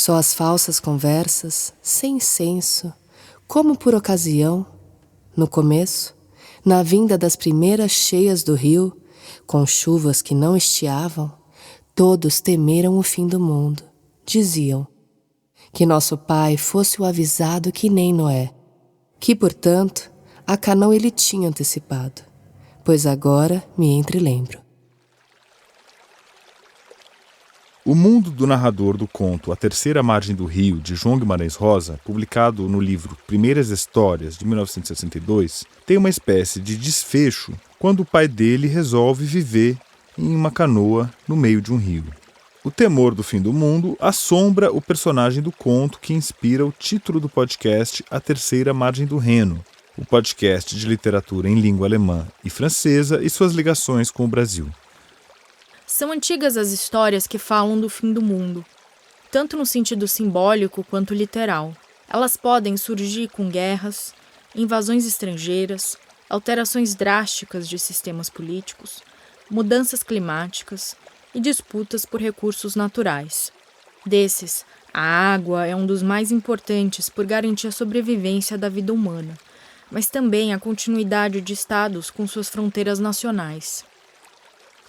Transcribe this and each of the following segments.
Só as falsas conversas, sem senso, como por ocasião, no começo, na vinda das primeiras cheias do rio, com chuvas que não estiavam, todos temeram o fim do mundo. Diziam que nosso pai fosse o avisado que nem Noé, que, portanto, a Canaã ele tinha antecipado, pois agora me entrelembro. O mundo do narrador do conto A Terceira Margem do Rio, de João Guimarães Rosa, publicado no livro Primeiras Histórias, de 1962, tem uma espécie de desfecho quando o pai dele resolve viver em uma canoa no meio de um rio. O temor do fim do mundo assombra o personagem do conto que inspira o título do podcast A Terceira Margem do Reno, o podcast de literatura em língua alemã e francesa e suas ligações com o Brasil. São antigas as histórias que falam do fim do mundo, tanto no sentido simbólico quanto literal. Elas podem surgir com guerras, invasões estrangeiras, alterações drásticas de sistemas políticos, mudanças climáticas e disputas por recursos naturais. Desses, a água é um dos mais importantes por garantir a sobrevivência da vida humana, mas também a continuidade de estados com suas fronteiras nacionais.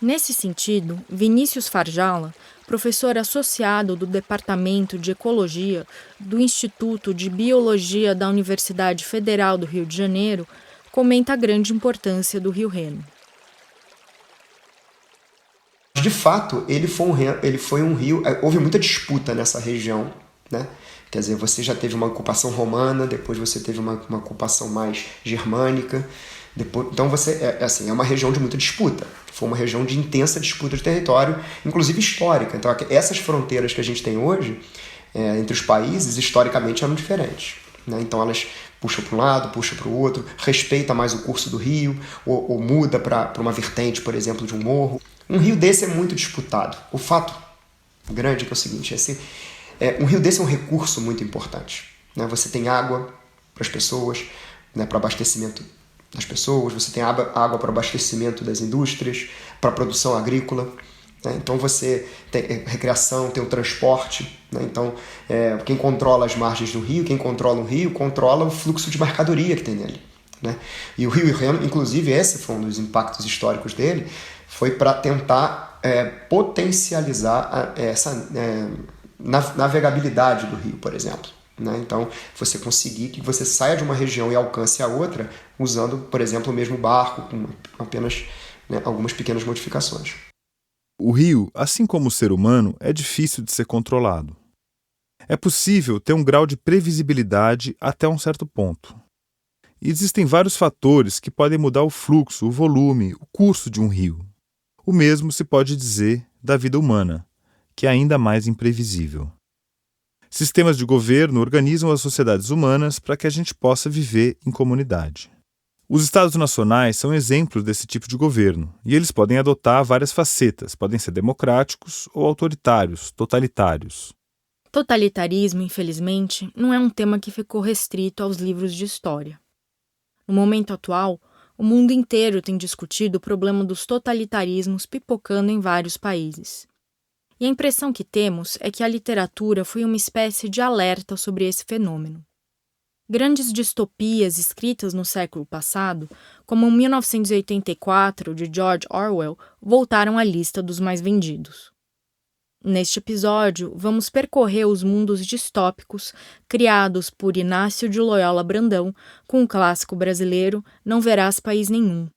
Nesse sentido, Vinícius Farjala, professor associado do Departamento de Ecologia do Instituto de Biologia da Universidade Federal do Rio de Janeiro, comenta a grande importância do Rio Reno. De fato, ele foi um rio, houve muita disputa nessa região, né? Quer dizer, você já teve uma ocupação romana, depois você teve uma ocupação mais germânica. Então é uma região de muita disputa. Foi uma região de intensa disputa de território, inclusive histórica. Então essas fronteiras que a gente tem hoje, entre os países, historicamente eram diferentes, né? Então elas puxam para um lado, puxam para o outro, respeita mais o curso do rio, ou muda para uma vertente, por exemplo, de um morro. Um rio desse é muito disputado. O fato grande é que é o seguinte, um rio desse é um recurso muito importante, né? Você tem água para as pessoas, né, para abastecimento das pessoas, você tem água para abastecimento das indústrias, para a produção agrícola, né? Então você tem recreação, tem o transporte, né? Então quem controla as margens do rio, quem controla o rio, controla o fluxo de mercadoria que tem nele, né? E o Rio Reno, inclusive, esse foi um dos impactos históricos dele, foi para tentar potencializar essa navegabilidade do rio, por exemplo, né? Então, você conseguir que você saia de uma região e alcance a outra usando, por exemplo, o mesmo barco, com apenas algumas pequenas modificações. O rio, assim como o ser humano, é difícil de ser controlado. É possível ter um grau de previsibilidade até um certo ponto. E existem vários fatores que podem mudar o fluxo, o volume, o curso de um rio. O mesmo se pode dizer da vida humana, que é ainda mais imprevisível. Sistemas de governo organizam as sociedades humanas para que a gente possa viver em comunidade. Os Estados nacionais são exemplos desse tipo de governo, e eles podem adotar várias facetas, podem ser democráticos ou autoritários, totalitários. Totalitarismo, infelizmente, não é um tema que ficou restrito aos livros de história. No momento atual, o mundo inteiro tem discutido o problema dos totalitarismos pipocando em vários países. E a impressão que temos é que a literatura foi uma espécie de alerta sobre esse fenômeno. Grandes distopias escritas no século passado, como 1984, de George Orwell, voltaram à lista dos mais vendidos. Neste episódio, vamos percorrer os mundos distópicos criados por Inácio de Loyola Brandão com o clássico brasileiro Não Verás País Nenhum.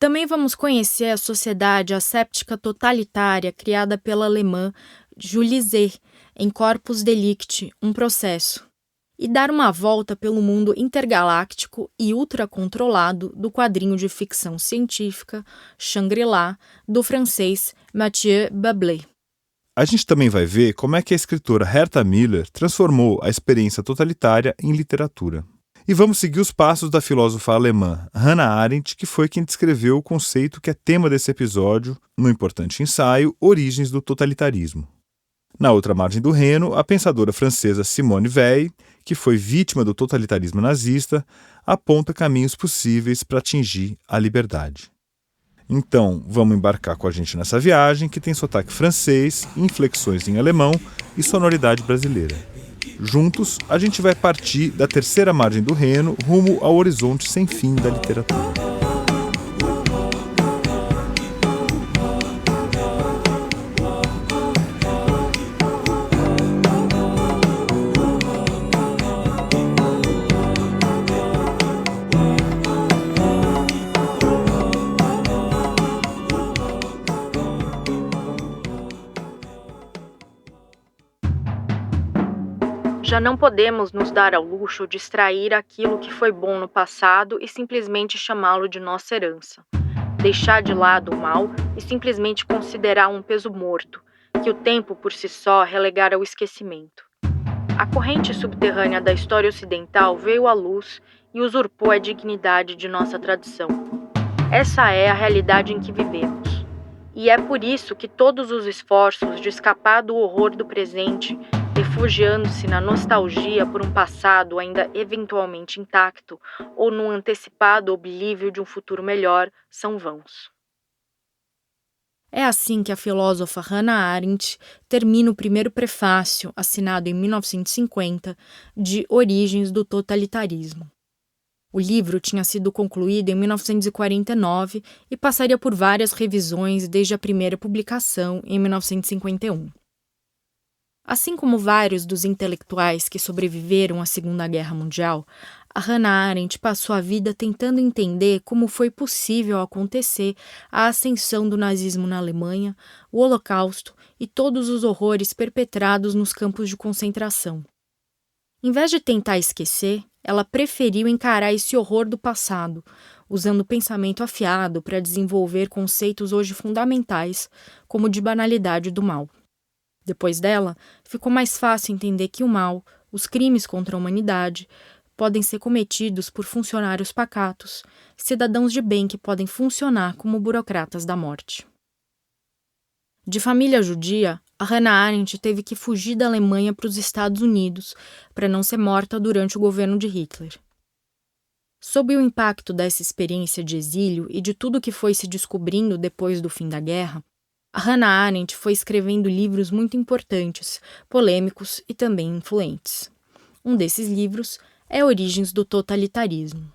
Também vamos conhecer a sociedade asséptica totalitária criada pela alemã Julie Zeh em Corpus Delicti, um processo, e dar uma volta pelo mundo intergaláctico e ultracontrolado do quadrinho de ficção científica Shangri-La, do francês Mathieu Bablé. A gente também vai ver como é que a escritora Herta Miller transformou a experiência totalitária em literatura. E vamos seguir os passos da filósofa alemã Hannah Arendt, que foi quem descreveu o conceito que é tema desse episódio no importante ensaio Origens do Totalitarismo. Na outra margem do Reno, a pensadora francesa Simone Weil, que foi vítima do totalitarismo nazista, aponta caminhos possíveis para atingir a liberdade. Então, vamos embarcar com a gente nessa viagem que tem sotaque francês, inflexões em alemão e sonoridade brasileira. Juntos, a gente vai partir da terceira margem do Reno rumo ao horizonte sem fim da literatura. Já não podemos nos dar ao luxo de extrair aquilo que foi bom no passado e simplesmente chamá-lo de nossa herança. Deixar de lado o mal e simplesmente considerar um peso morto, que o tempo por si só relegara ao esquecimento. A corrente subterrânea da história ocidental veio à luz e usurpou a dignidade de nossa tradição. Essa é a realidade em que vivemos. E é por isso que todos os esforços de escapar do horror do presente, refugiando-se na nostalgia por um passado ainda eventualmente intacto ou num antecipado oblívio de um futuro melhor, são vãos. É assim que a filósofa Hannah Arendt termina o primeiro prefácio, assinado em 1950, de Origens do Totalitarismo. O livro tinha sido concluído em 1949 e passaria por várias revisões desde a primeira publicação, em 1951. Assim como vários dos intelectuais que sobreviveram à Segunda Guerra Mundial, a Hannah Arendt passou a vida tentando entender como foi possível acontecer a ascensão do nazismo na Alemanha, o Holocausto e todos os horrores perpetrados nos campos de concentração. Em vez de tentar esquecer, ela preferiu encarar esse horror do passado, usando o pensamento afiado para desenvolver conceitos hoje fundamentais, como o de banalidade do mal. Depois dela, ficou mais fácil entender que o mal, os crimes contra a humanidade, podem ser cometidos por funcionários pacatos, cidadãos de bem que podem funcionar como burocratas da morte. De família judia, a Hannah Arendt teve que fugir da Alemanha para os Estados Unidos para não ser morta durante o governo de Hitler. Sob o impacto dessa experiência de exílio e de tudo que foi se descobrindo depois do fim da guerra, a Hannah Arendt foi escrevendo livros muito importantes, polêmicos e também influentes. Um desses livros é Origens do Totalitarismo.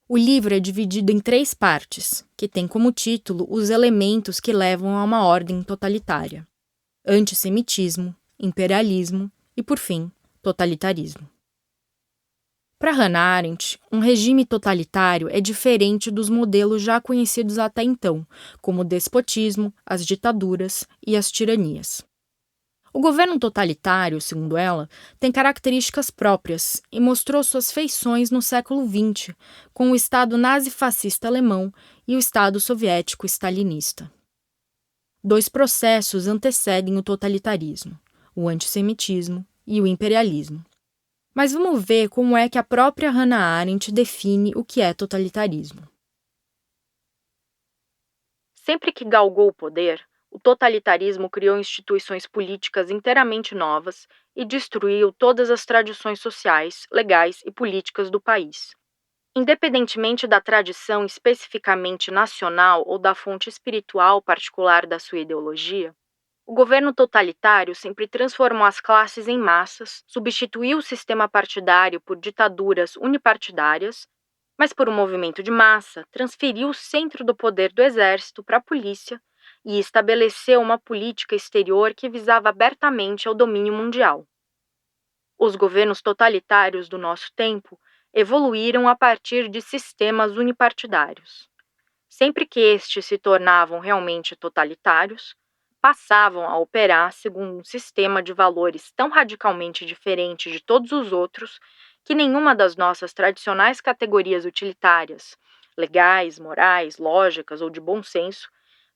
O livro é dividido em 3 partes, que têm como título os elementos que levam a uma ordem totalitária: antissemitismo, imperialismo e, por fim, totalitarismo. Para Hannah Arendt, um regime totalitário é diferente dos modelos já conhecidos até então, como o despotismo, as ditaduras e as tiranias. O governo totalitário, segundo ela, tem características próprias e mostrou suas feições no século XX, com o Estado nazifascista alemão e o Estado soviético stalinista. 2 processos antecedem o totalitarismo, o antissemitismo e o imperialismo. Mas vamos ver como é que a própria Hannah Arendt define o que é totalitarismo. Sempre que galgou o poder, o totalitarismo criou instituições políticas inteiramente novas e destruiu todas as tradições sociais, legais e políticas do país. Independentemente da tradição especificamente nacional ou da fonte espiritual particular da sua ideologia, o governo totalitário sempre transformou as classes em massas, substituiu o sistema partidário por ditaduras unipartidárias, mas por um movimento de massa, transferiu o centro do poder do exército para a polícia e estabeleceu uma política exterior que visava abertamente ao domínio mundial. Os governos totalitários do nosso tempo evoluíram a partir de sistemas unipartidários. Sempre que estes se tornavam realmente totalitários, passavam a operar segundo um sistema de valores tão radicalmente diferente de todos os outros que nenhuma das nossas tradicionais categorias utilitárias, legais, morais, lógicas ou de bom senso,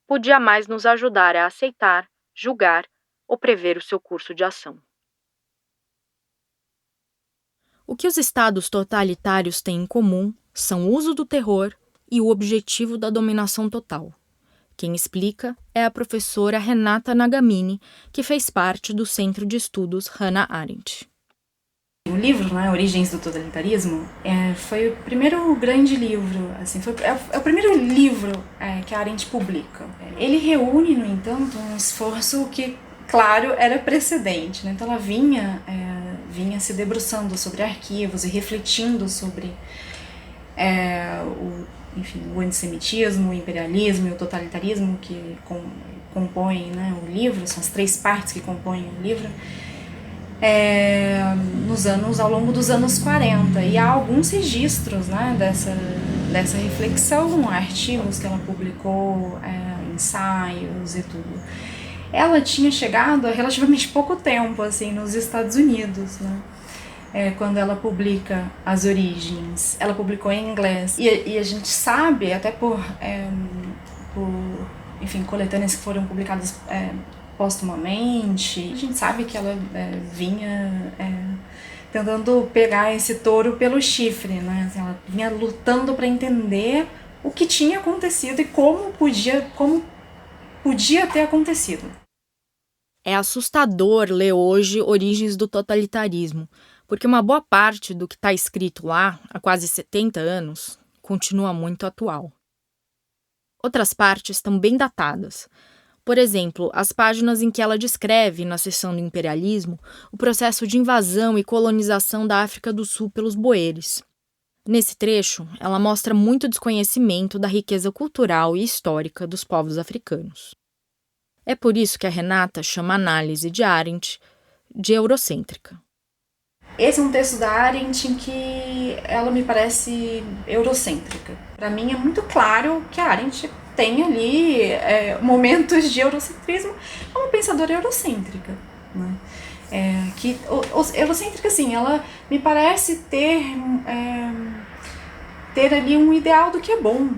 podia mais nos ajudar a aceitar, julgar ou prever o seu curso de ação. O que os estados totalitários têm em comum são o uso do terror e o objetivo da dominação total. Quem explica é a professora Renata Nagamini, que fez parte do Centro de Estudos Hannah Arendt. O livro, né, Origens do Totalitarismo, foi o primeiro grande livro, assim, é o primeiro livro que a Arendt publica. Ele reúne, no entanto, um esforço que, claro, era precedente, né? Então ela vinha se debruçando sobre arquivos e refletindo sobre o antissemitismo, o imperialismo e o totalitarismo que compõem, né, o livro, são as 3 partes que compõem o livro, ao longo dos anos 40. E há alguns registros, né, dessa reflexão, artigos que ela publicou, ensaios e tudo. Ela tinha chegado há relativamente pouco tempo, assim, nos Estados Unidos, né? Quando ela publica As Origens, ela publicou em inglês. E a gente sabe, até por coletâneas que foram publicadas póstumamente, a gente sabe que ela vinha tentando pegar esse touro pelo chifre, né? Assim, ela vinha lutando para entender o que tinha acontecido e como podia ter acontecido. É assustador ler hoje Origens do Totalitarismo, porque uma boa parte do que está escrito lá, há quase 70 anos, continua muito atual. Outras partes estão bem datadas. Por exemplo, as páginas em que ela descreve, na seção do imperialismo, o processo de invasão e colonização da África do Sul pelos boeres. Nesse trecho, ela mostra muito desconhecimento da riqueza cultural e histórica dos povos africanos. É por isso que a Renata chama a análise de Arendt de eurocêntrica. Esse é um texto da Arendt em que ela me parece eurocêntrica. Para mim é muito claro que a Arendt tem ali momentos de eurocentrismo, é uma pensadora eurocêntrica, né? Eurocêntrica, assim, ela me parece ter ali um ideal do que é bom,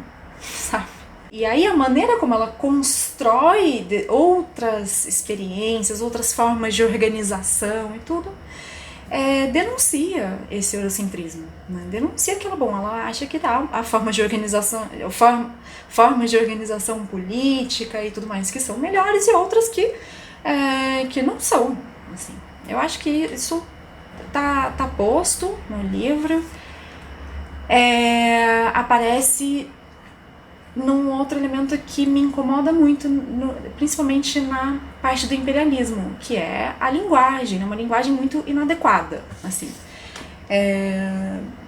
sabe? E aí a maneira como ela constrói outras experiências, outras formas de organização e tudo, denuncia esse eurocentrismo, né? Denuncia que ela acha que há formas de organização, formas de organização política e tudo mais que são melhores e outras que não são, assim. Eu acho que isso tá posto no livro. Aparece num outro elemento que me incomoda muito, principalmente na parte do imperialismo, que é a linguagem, né? Uma linguagem muito inadequada, assim.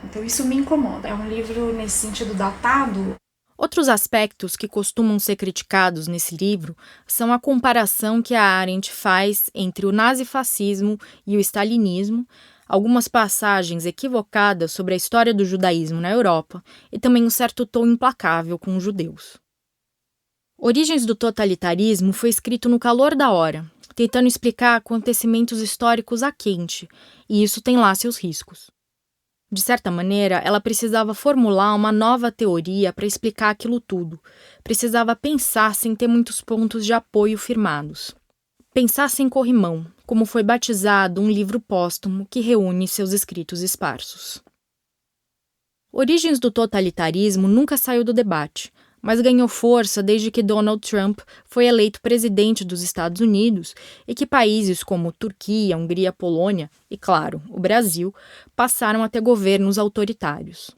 Então isso me incomoda. É um livro, nesse sentido, datado. Outros aspectos que costumam ser criticados nesse livro são a comparação que a Arendt faz entre o nazifascismo e o stalinismo, algumas passagens equivocadas sobre a história do judaísmo na Europa e também um certo tom implacável com os judeus. Origens do Totalitarismo foi escrito no calor da hora, tentando explicar acontecimentos históricos a quente, e isso tem lá seus riscos. De certa maneira, ela precisava formular uma nova teoria para explicar aquilo tudo, precisava pensar sem ter muitos pontos de apoio firmados. Pensar sem corrimão, como foi batizado um livro póstumo que reúne seus escritos esparsos. Origens do Totalitarismo nunca saiu do debate, mas ganhou força desde que Donald Trump foi eleito presidente dos Estados Unidos e que países como Turquia, Hungria, Polônia e, claro, o Brasil passaram a ter governos autoritários.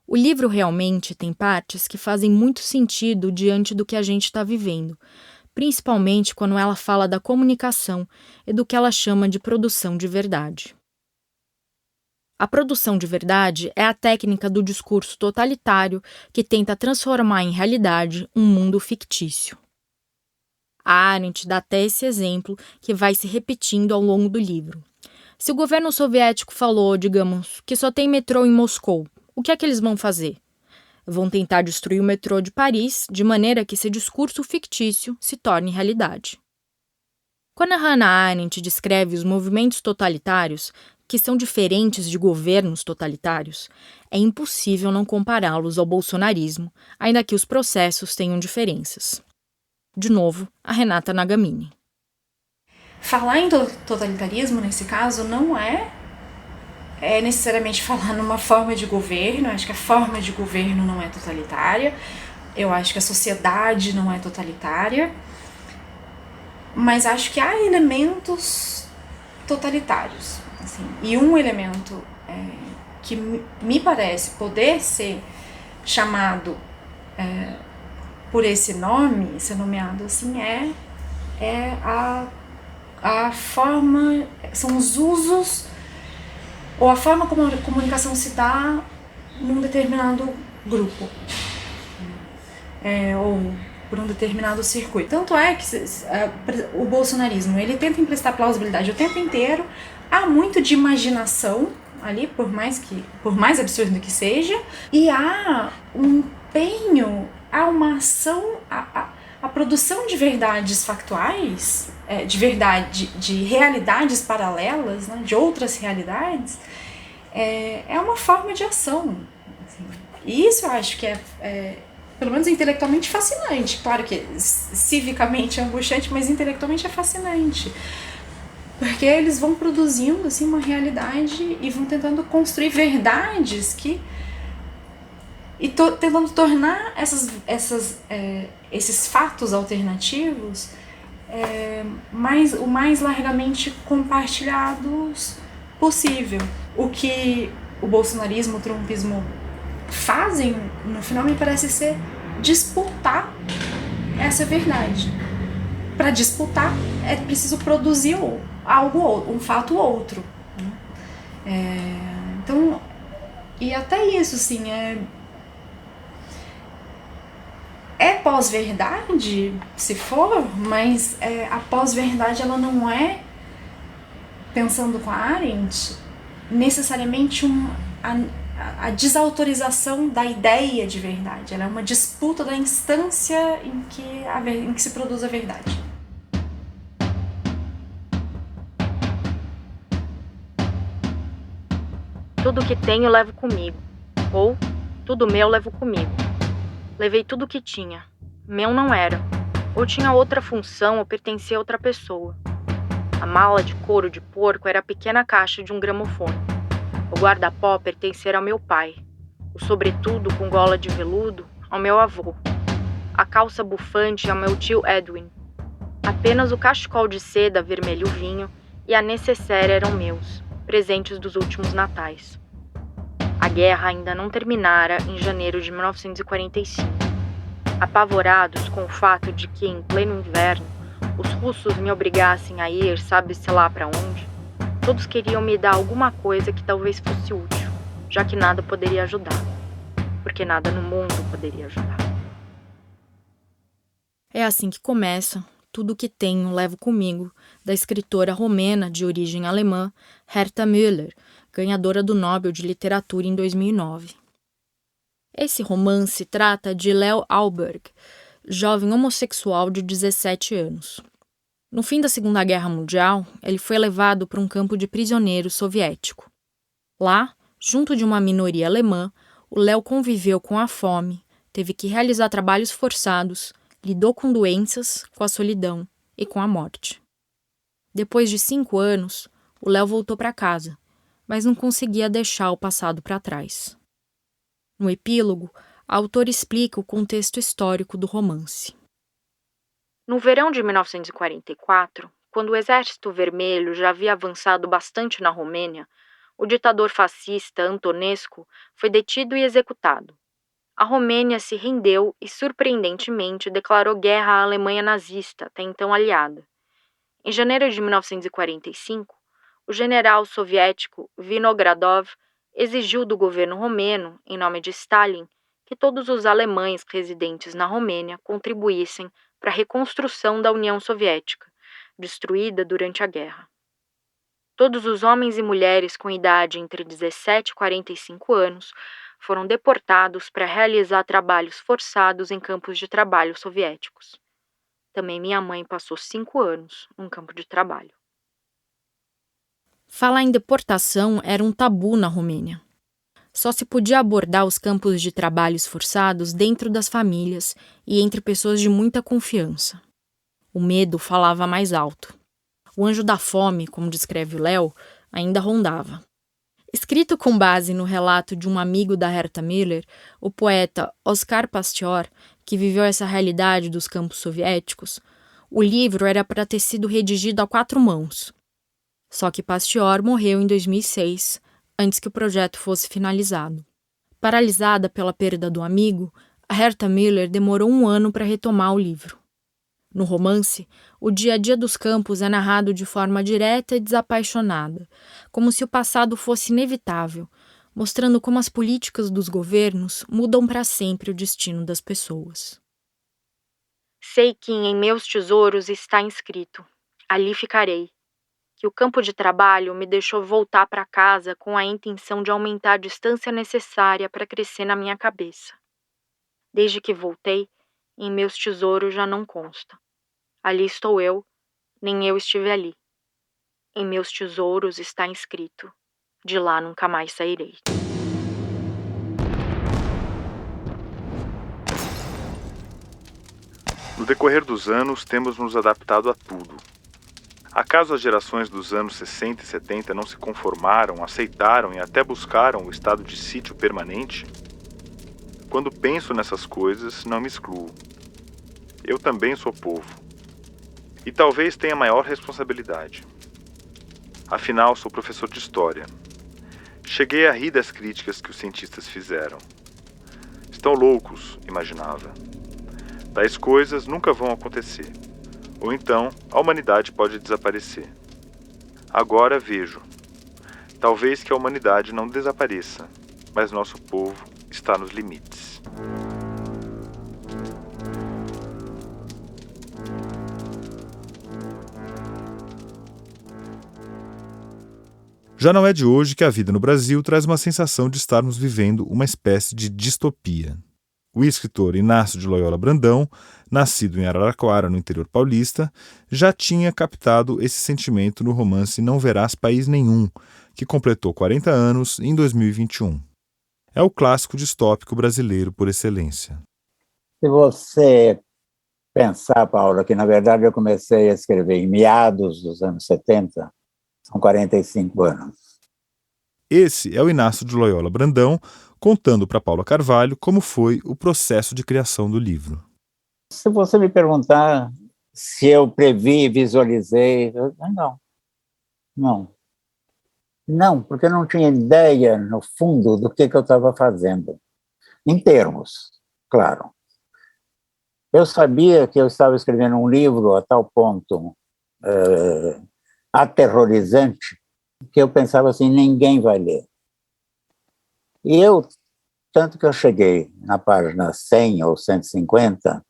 O livro realmente tem partes que fazem muito sentido diante do que a gente está vivendo, principalmente quando ela fala da comunicação e do que ela chama de produção de verdade. A produção de verdade é a técnica do discurso totalitário que tenta transformar em realidade um mundo fictício. A Arendt dá até esse exemplo que vai se repetindo ao longo do livro. Se o governo soviético falou, digamos, que só tem metrô em Moscou, o que é que eles vão fazer? Vão tentar destruir o metrô de Paris de maneira que esse discurso fictício se torne realidade. Quando a Hannah Arendt descreve os movimentos totalitários, que são diferentes de governos totalitários, é impossível não compará-los ao bolsonarismo, ainda que os processos tenham diferenças. De novo, a Renata Nagamini. Falar em totalitarismo, nesse caso, não é necessariamente falar numa forma de governo. Acho que a forma de governo não é totalitária, eu acho que a sociedade não é totalitária, mas acho que há elementos totalitários. Assim, e um elemento que me parece poder ser chamado por esse nome, ser nomeado assim, é a forma, são os usos ou a forma como a comunicação se dá num determinado grupo, ou por um determinado circuito. Tanto é que o bolsonarismo, ele tenta emprestar plausibilidade o tempo inteiro, há muito de imaginação ali, por mais absurdo que seja, e há um empenho, há uma ação, a produção de verdades factuais, de realidades paralelas, né, de outras realidades, é uma forma de ação. Assim. E isso eu acho que pelo menos intelectualmente fascinante. Claro que civicamente é angustiante, mas intelectualmente é fascinante. Porque eles vão produzindo assim, uma realidade e vão tentando construir verdades tentando tornar esses fatos alternativos o mais largamente compartilhados possível. O que o bolsonarismo, o trumpismo fazem, no final, me parece ser disputar essa verdade. Para disputar, é preciso produzir um fato outro. Então, e até isso, assim, é pós-verdade, se for, mas a pós-verdade, ela não é, pensando com a Arendt, necessariamente a desautorização da ideia de verdade. Ela é uma disputa da instância em que se produz a verdade. Tudo que tenho levo comigo, ou tudo meu levo comigo. Levei tudo que tinha. Meu não era. Ou tinha outra função ou pertencia a outra pessoa. A mala de couro de porco era a pequena caixa de um gramofone. O guarda-pó pertencia ao meu pai. O sobretudo com gola de veludo ao meu avô. A calça bufante ao meu tio Edwin. Apenas o cachecol de seda vermelho vinho e a necessaire eram meus, presentes dos últimos natais. A guerra ainda não terminara em janeiro de 1945. Apavorados com o fato de que, em pleno inverno, os russos me obrigassem a ir, sabe-se lá para onde, todos queriam me dar alguma coisa que talvez fosse útil, já que nada poderia ajudar, porque nada no mundo poderia ajudar. É assim que começa Tudo que Tenho Levo Comigo, da escritora romena de origem alemã Herta Müller, ganhadora do Nobel de Literatura em 2009. Esse romance trata de Leo Ahlberg, jovem homossexual de 17 anos. No fim da Segunda Guerra Mundial, ele foi levado para um campo de prisioneiro soviético. Lá, junto de uma minoria alemã, o Leo conviveu com a fome, teve que realizar trabalhos forçados, lidou com doenças, com a solidão e com a morte. Depois de 5 anos, o Leo voltou para casa, mas não conseguia deixar o passado para trás. No epílogo, a autora explica o contexto histórico do romance. No verão de 1944, quando o Exército Vermelho já havia avançado bastante na Romênia, o ditador fascista Antonescu foi detido e executado. A Romênia se rendeu e, surpreendentemente, declarou guerra à Alemanha nazista, até então aliada. Em janeiro de 1945, o general soviético Vinogradov exigiu do governo romeno, em nome de Stalin, que todos os alemães residentes na Romênia contribuíssem para a reconstrução da União Soviética, destruída durante a guerra. Todos os homens e mulheres com idade entre 17 e 45 anos foram deportados para realizar trabalhos forçados em campos de trabalho soviéticos. Também minha mãe passou 5 anos num campo de trabalho. Falar em deportação era um tabu na Romênia. Só se podia abordar os campos de trabalhos forçados dentro das famílias e entre pessoas de muita confiança. O medo falava mais alto. O anjo da fome, como descreve o Leo, ainda rondava. Escrito com base no relato de um amigo da Herta Müller, o poeta Oskar Pastior, que viveu essa realidade dos campos soviéticos, o livro era para ter sido redigido a 4 mãos. Só que Pasteur morreu em 2006, antes que o projeto fosse finalizado. Paralisada pela perda do amigo, a Herta Müller demorou 1 ano para retomar o livro. No romance, o dia a dia dos campos é narrado de forma direta e desapaixonada, como se o passado fosse inevitável, mostrando como as políticas dos governos mudam para sempre o destino das pessoas. Sei que em meus tesouros está inscrito: ali ficarei. Que o campo de trabalho me deixou voltar para casa com a intenção de aumentar a distância necessária para crescer na minha cabeça. Desde que voltei, em meus tesouros já não consta. Ali estou eu, nem eu estive ali. Em meus tesouros está inscrito: de lá nunca mais sairei. No decorrer dos anos, temos nos adaptado a tudo. Acaso as gerações dos anos 60 e 70 não se conformaram, aceitaram e até buscaram o estado de sítio permanente? Quando penso nessas coisas, não me excluo. Eu também sou povo. E talvez tenha maior responsabilidade. Afinal, sou professor de história. Cheguei a rir das críticas que os cientistas fizeram. Estão loucos, imaginava. Tais coisas nunca vão acontecer. Ou então, a humanidade pode desaparecer. Agora vejo. Talvez que a humanidade não desapareça, mas nosso povo está nos limites. Já não é de hoje que a vida no Brasil traz uma sensação de estarmos vivendo uma espécie de distopia. O escritor Inácio de Loyola Brandão, nascido em Araraquara, no interior paulista, já tinha captado esse sentimento no romance Não Verás País Nenhum, que completou 40 anos em 2021. É o clássico distópico brasileiro por excelência. Se você pensar, Paula, que na verdade eu comecei a escrever em meados dos anos 70, são 45 anos. Esse é o Inácio de Loyola Brandão, contando para Paula Carvalho como foi o processo de criação do livro. Se você me perguntar se eu previ, visualizei, não, porque eu não tinha ideia, no fundo, do que eu estava fazendo. Em termos, claro. Eu sabia que eu estava escrevendo um livro a tal ponto aterrorizante que eu pensava assim, ninguém vai ler. E tanto que eu cheguei na página 100 ou 150,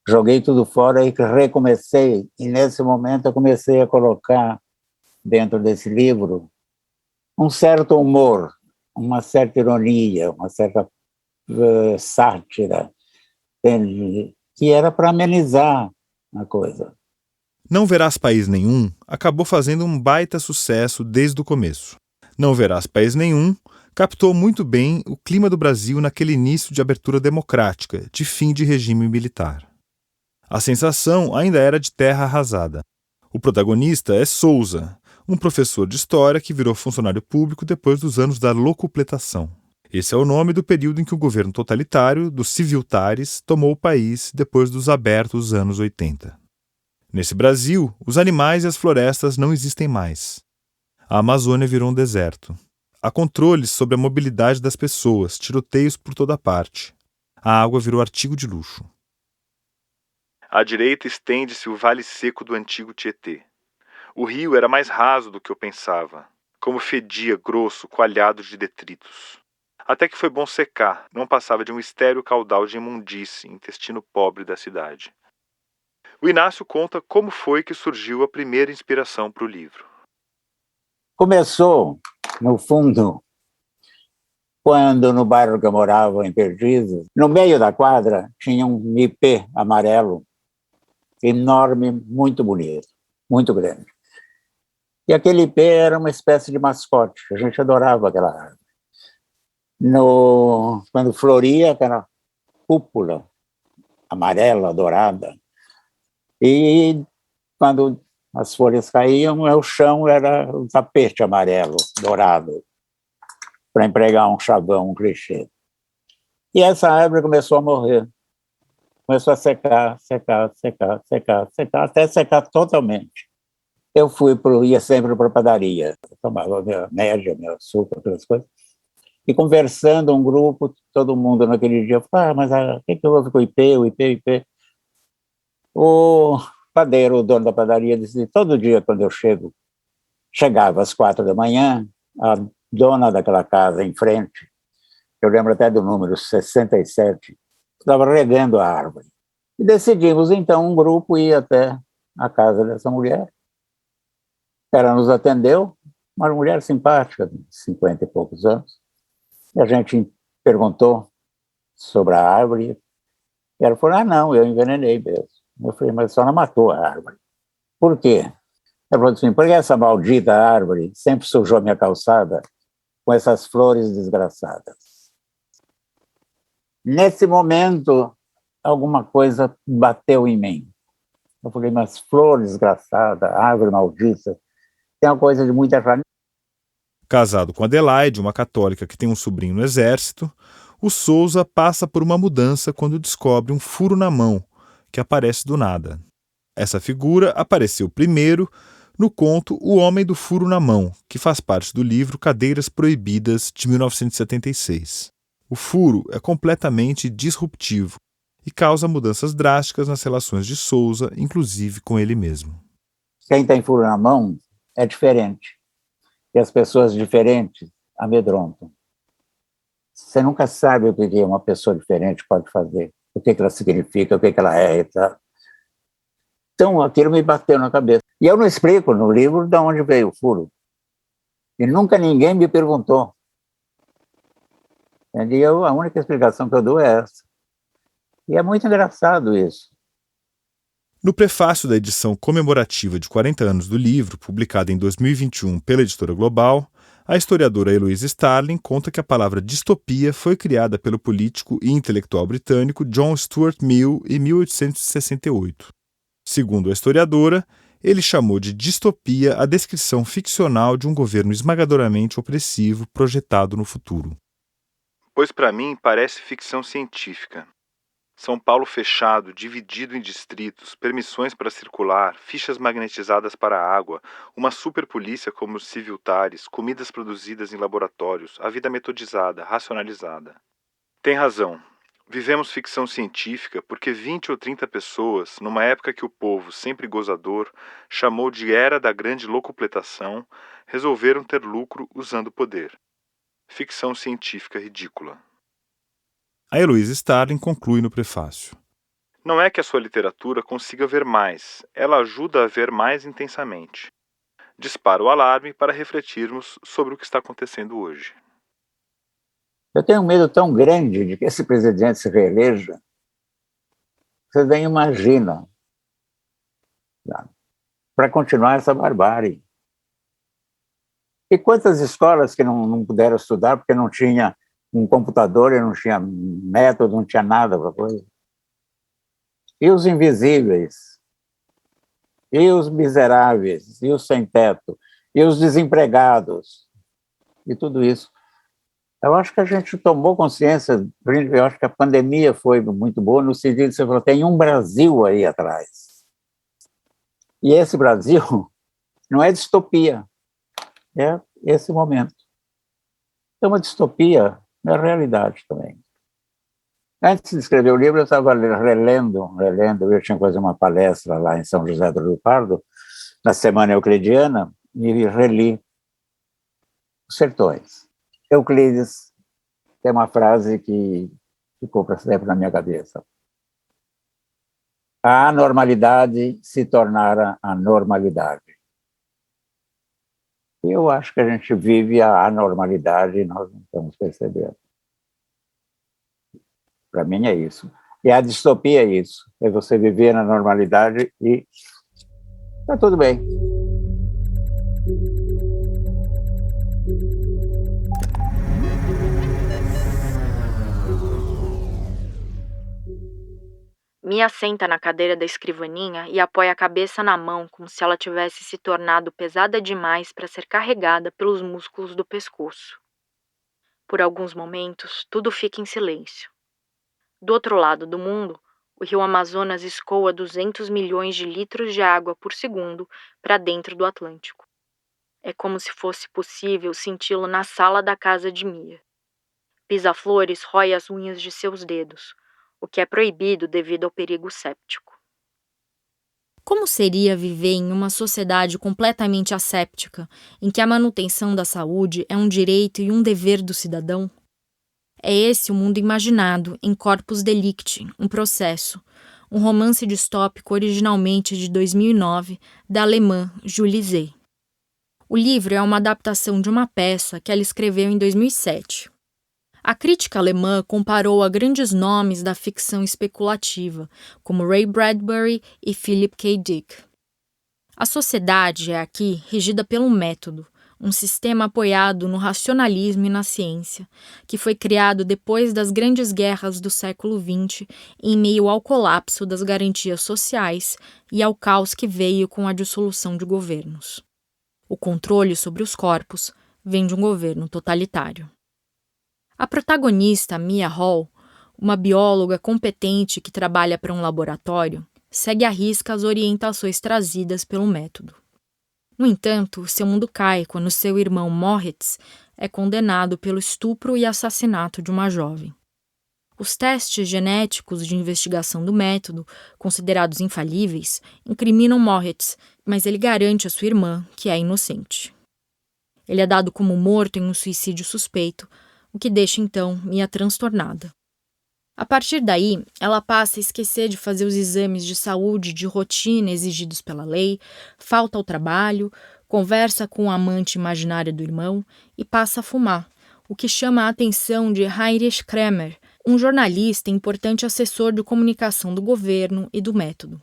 joguei tudo fora e recomecei, e nesse momento eu comecei a colocar dentro desse livro um certo humor, uma certa ironia, uma certa sátira, que era para amenizar a coisa. Não Verás País Nenhum acabou fazendo um baita sucesso desde o começo. Não Verás País Nenhum captou muito bem o clima do Brasil naquele início de abertura democrática, de fim de regime militar. A sensação ainda era de terra arrasada. O protagonista é Souza, um professor de história que virou funcionário público depois dos anos da locupletação. Esse é o nome do período em que o governo totalitário dos civiltares tomou o país depois dos abertos anos 80. Nesse Brasil, os animais e as florestas não existem mais. A Amazônia virou um deserto. Há controles sobre a mobilidade das pessoas, tiroteios por toda parte. A água virou artigo de luxo. À direita estende-se o vale seco do antigo Tietê. O rio era mais raso do que eu pensava, como fedia grosso, coalhado de detritos. Até que foi bom secar, não passava de um estéril caudal de imundície, intestino pobre da cidade. O Inácio conta como foi que surgiu a primeira inspiração para o livro. Começou, no fundo, quando no bairro que eu morava, em Perdizes, no meio da quadra tinha um ipê amarelo, enorme, muito bonito, muito grande. E aquele ipê era uma espécie de mascote, a gente adorava aquela árvore. Quando floria, aquela cúpula amarela, dourada, e quando as folhas caíam, o chão era um tapete amarelo, dourado, para empregar um chavão, um clichê. E essa árvore começou a morrer. Começou a secar, até secar totalmente. eu ia sempre para a padaria, tomava minha média, meu açúcar, outras coisas, e conversando, um grupo, todo mundo naquele dia, falava, mas o que houve com o IP, o IP, o IP? O padeiro, o dono da padaria, disse, todo dia quando eu chegava às 4 da manhã, a dona daquela casa em frente, eu lembro até do número 67, estava regando a árvore. E decidimos, então, um grupo ir até a casa dessa mulher. Ela nos atendeu, uma mulher simpática, de 50 e poucos anos, e a gente perguntou sobre a árvore, e ela falou, não, eu envenenei mesmo. Eu falei, mas a senhora matou a árvore. Por quê? Ela falou assim, porque essa maldita árvore sempre sujou minha calçada com essas flores desgraçadas. Nesse momento, alguma coisa bateu em mim. Eu falei, mas flor desgraçada, árvore maldita, tem uma coisa de muita raiva. Casado com Adelaide, uma católica que tem um sobrinho no exército, o Souza passa por uma mudança quando descobre um furo na mão, que aparece do nada. Essa figura apareceu primeiro no conto O Homem do Furo na Mão, que faz parte do livro Cadeiras Proibidas, de 1976. O furo é completamente disruptivo e causa mudanças drásticas nas relações de Souza, inclusive com ele mesmo. Quem tem furo na mão é diferente, e as pessoas diferentes amedrontam. Você nunca sabe o que uma pessoa diferente pode fazer, o que ela significa, o que ela é, etc. Então, aquilo me bateu na cabeça. E eu não explico no livro de onde veio o furo. E nunca ninguém me perguntou. E a única explicação que eu dou é essa. E é muito engraçado isso. No prefácio da edição comemorativa de 40 anos do livro, publicada em 2021 pela Editora Global, a historiadora Eloise Starling conta que a palavra distopia foi criada pelo político e intelectual britânico John Stuart Mill em 1868. Segundo a historiadora, ele chamou de distopia a descrição ficcional de um governo esmagadoramente opressivo projetado no futuro. Pois para mim parece ficção científica. São Paulo fechado, dividido em distritos, permissões para circular, fichas magnetizadas para a água, uma superpolícia como os civiltares, comidas produzidas em laboratórios, a vida metodizada, racionalizada. Tem razão. Vivemos ficção científica porque 20 ou 30 pessoas, numa época que o povo, sempre gozador, chamou de era da grande locupletação, resolveram ter lucro usando poder. Ficção científica ridícula. A Eloise Starling conclui no prefácio. Não é que a sua literatura consiga ver mais, ela ajuda a ver mais intensamente. Dispara o alarme para refletirmos sobre o que está acontecendo hoje. Eu tenho um medo tão grande de que esse presidente se reeleja, você nem imagina, para continuar essa barbárie. E quantas escolas que não puderam estudar porque não tinha um computador, e não tinha método, não tinha nada para coisa. E os invisíveis, e os miseráveis, e os sem teto, e os desempregados, e tudo isso. Eu acho que a gente tomou consciência, eu acho que a pandemia foi muito boa, no sentido de você falou, tem um Brasil aí atrás. E esse Brasil não é distopia, é esse momento. É uma distopia, é realidade também. Antes de escrever o livro, eu estava relendo, eu tinha que fazer uma palestra lá em São José do Rio Pardo, na Semana Euclidiana, e reli Os Sertões. Euclides tem uma frase que ficou para sempre na minha cabeça. A anormalidade se tornara a normalidade. E eu acho que a gente vive a anormalidade e nós não estamos percebendo. Para mim é isso. E a distopia é isso. É você viver na normalidade e está tudo bem. Mia senta na cadeira da escrivaninha e apoia a cabeça na mão como se ela tivesse se tornado pesada demais para ser carregada pelos músculos do pescoço. Por alguns momentos, tudo fica em silêncio. Do outro lado do mundo, O rio Amazonas escoa 200 milhões de litros de água por segundo para dentro do Atlântico. É como se fosse possível senti-lo na sala da casa de Mia. Pisa-Flores rói as unhas de seus dedos, o que é proibido devido ao perigo séptico. Como seria viver em uma sociedade completamente asséptica, em que a manutenção da saúde é um direito e um dever do cidadão? É esse o mundo imaginado em Corpus Delicti, um processo, um romance distópico originalmente de 2009, da alemã Julie Zeh. O livro é uma adaptação de uma peça que ela escreveu em 2007. A crítica alemã comparou a grandes nomes da ficção especulativa, como Ray Bradbury e Philip K. Dick. A sociedade é aqui regida pelo método, um sistema apoiado no racionalismo e na ciência, que foi criado depois das grandes guerras do século XX, em meio ao colapso das garantias sociais e ao caos que veio com a dissolução de governos. O controle sobre os corpos vem de um governo totalitário. A protagonista, Mia Hall, uma bióloga competente que trabalha para um laboratório, segue à risca as orientações trazidas pelo método. No entanto, seu mundo cai quando seu irmão Moritz é condenado pelo estupro e assassinato de uma jovem. Os testes genéticos de investigação do método, considerados infalíveis, incriminam Moritz, mas ele garante a sua irmã que é inocente. Ele é dado como morto em um suicídio suspeito, o que deixa então Mia transtornada. A partir daí, ela passa a esquecer de fazer os exames de saúde de rotina exigidos pela lei, falta ao trabalho, conversa com a amante imaginária do irmão e passa a fumar, o que chama a atenção de Heinrich Kremer, um jornalista e importante assessor de comunicação do governo e do método.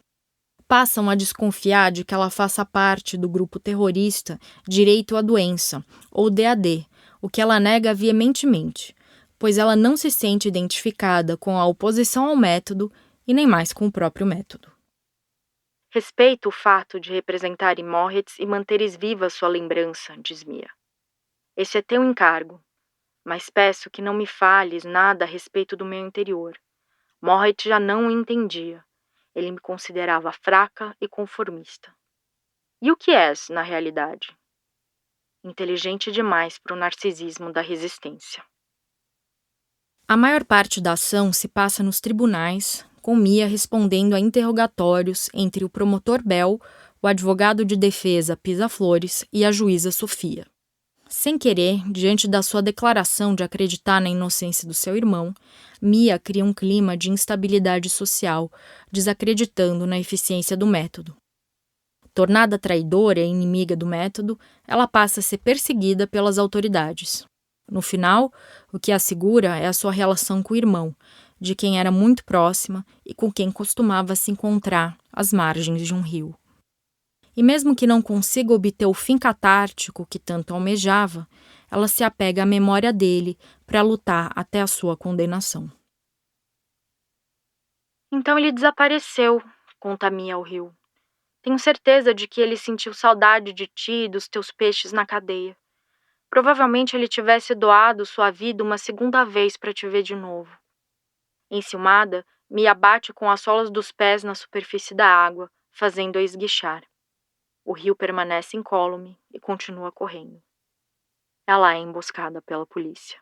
Passam a desconfiar de que ela faça parte do grupo terrorista Direito à Doença, ou DAD, o que ela nega veementemente, pois ela não se sente identificada com a oposição ao método e nem mais com o próprio método. Respeito o fato de representarem Moritz e manteres viva sua lembrança, diz Mia. Esse é teu encargo, mas peço que não me fales nada a respeito do meu interior. Moritz já não o entendia. Ele me considerava fraca e conformista. E o que és, na realidade? Inteligente demais para o narcisismo da resistência. A maior parte da ação se passa nos tribunais, com Mia respondendo a interrogatórios entre o promotor Bell, o advogado de defesa Pisa-Flores e a juíza Sofia. Sem querer, diante da sua declaração de acreditar na inocência do seu irmão, Mia cria um clima de instabilidade social, desacreditando na eficiência do método. Tornada traidora e inimiga do método, ela passa a ser perseguida pelas autoridades. No final, o que a segura é a sua relação com o irmão, de quem era muito próxima e com quem costumava se encontrar às margens de um rio. E mesmo que não consiga obter o fim catártico que tanto almejava, ela se apega à memória dele para lutar até a sua condenação. Então ele desapareceu, conta Mia ao rio. Tenho certeza de que ele sentiu saudade de ti e dos teus peixes na cadeia. Provavelmente ele tivesse doado sua vida uma segunda vez para te ver de novo. Enciumada, Mia bate com as solas dos pés na superfície da água, fazendo-a esguichar. O rio permanece incólume e continua correndo. Ela é emboscada pela polícia.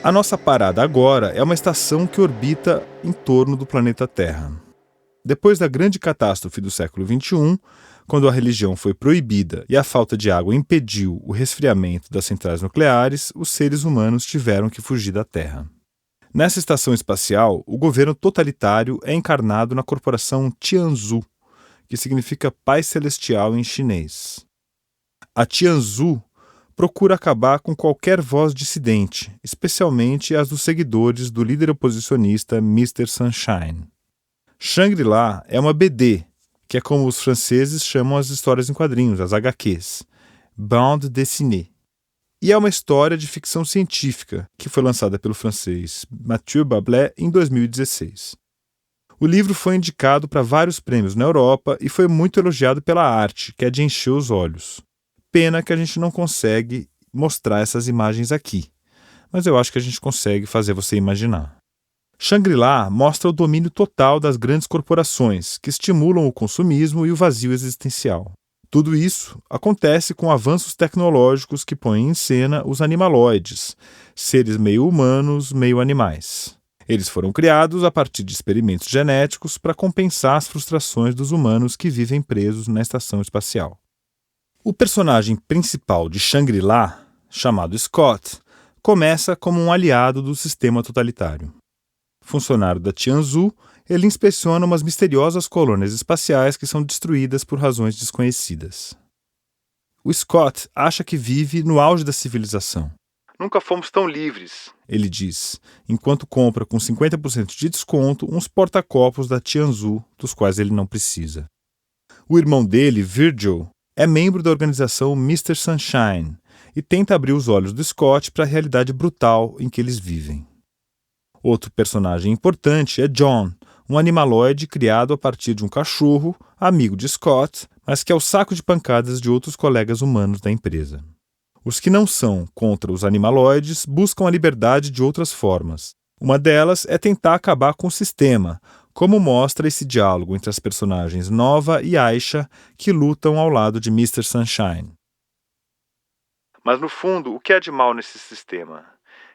A nossa parada agora é uma estação que orbita em torno do planeta Terra. Depois da grande catástrofe do século XXI, quando a religião foi proibida e a falta de água impediu o resfriamento das centrais nucleares, os seres humanos tiveram que fugir da Terra. Nessa estação espacial, o governo totalitário é encarnado na corporação Tianzhu, que significa Pai Celestial em chinês. A Tianzhu procura acabar com qualquer voz dissidente, especialmente as dos seguidores do líder oposicionista Mr. Sunshine. Shangri-La é uma BD, que é como os franceses chamam as histórias em quadrinhos, as HQs, bande dessinée. E é uma história de ficção científica, que foi lançada pelo francês Mathieu Bablet em 2016. O livro foi indicado para vários prêmios na Europa e foi muito elogiado pela arte, que é de encher os olhos. pena que a gente não consegue mostrar essas imagens aqui, mas eu acho que a gente consegue fazer você imaginar. Shangri-La mostra o domínio total das grandes corporações, que estimulam o consumismo e o vazio existencial. Tudo isso acontece com avanços tecnológicos que põem em cena os animaloides, seres meio humanos, meio animais. Eles foram criados a partir de experimentos genéticos para compensar as frustrações dos humanos que vivem presos na estação espacial. O personagem principal de Shangri-La, chamado Scott, começa como um aliado do sistema totalitário. Funcionário da Tianzhu, ele inspeciona umas misteriosas colônias espaciais que são destruídas por razões desconhecidas. O Scott acha que vive no auge da civilização. Nunca fomos tão livres, ele diz, enquanto compra com 50% de desconto uns porta-copos da Tianzhu, dos quais ele não precisa. O irmão dele, Virgil, é membro da organização Mr. Sunshine e tenta abrir os olhos do Scott para a realidade brutal em que eles vivem. Outro personagem importante é John, um animaloide criado a partir de um cachorro, amigo de Scott, mas que é o saco de pancadas de outros colegas humanos da empresa. Os que não são contra os animaloides buscam a liberdade de outras formas. Uma delas é tentar acabar com o sistema, como mostra esse diálogo entre as personagens Nova e Aisha, que lutam ao lado de Mr. Sunshine. Mas no fundo, o que há de mal nesse sistema?